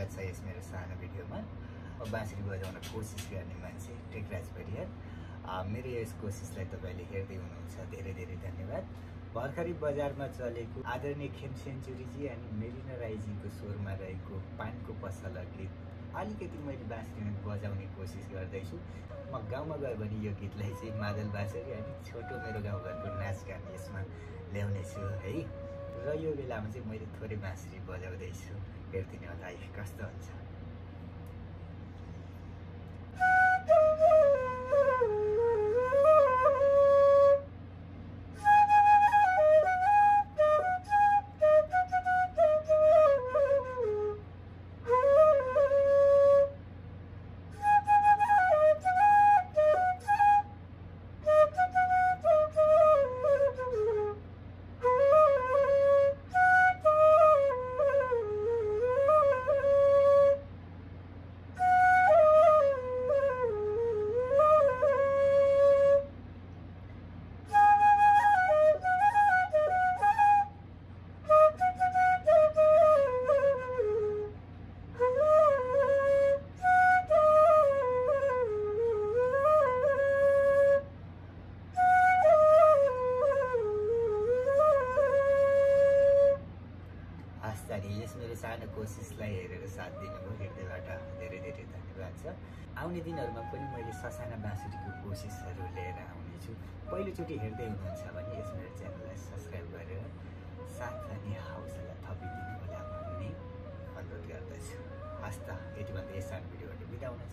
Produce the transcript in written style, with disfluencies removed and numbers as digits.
स्वागत छ यस मेरो सानो भिडियोमा। बाँसुरी बजाउन कोसिस गर्ने मान्छे टेकराज परियार। मेरो यस कोसिसलाई तपाईँले हेर्दै हुनुहुन्छ, धेरै धेरै धन्यवाद। भर्खरै बजारमा चलेको आदरणीय खेम सेन्चुरीजी अनि मेरिना राईजीको स्वरमा रहेको पानको पसला गीत अलिकति मैले बाँसुरीमा बजाउने कोसिस गर्दैछु। म गाउँमा गयो भने यो गीतलाई चाहिँ मादल बाँसुरी अनि छोटो मेरो गाउँघरको नाचगान यसमा ल्याउनेछु है। र यो बेलामा चाहिँ मैले थोरै बाँसुरी बजाउँदैछु, हेरिदिनु होला है कस्तो हुन्छ। यस मेरो सानो कोसिसलाई हेरेर साथ दिनुभयो, हृदयबाट धेरै धेरै धन्यवाद छ। आउने दिनहरूमा पनि मैले ससाना बाँसुरीको कोसिसहरू लिएर आउनेछु। पहिलोचोटि हेर्दै हुनुहुन्छ भने यस मेरो च्यानललाई सब्सक्राइब गरेर साथ अनि हौसला थपिदिनु होला भन्ने अनुरोध गर्दछु। हस् त, यति भन्दा यस सानो भिडियोबाट बिदा हुन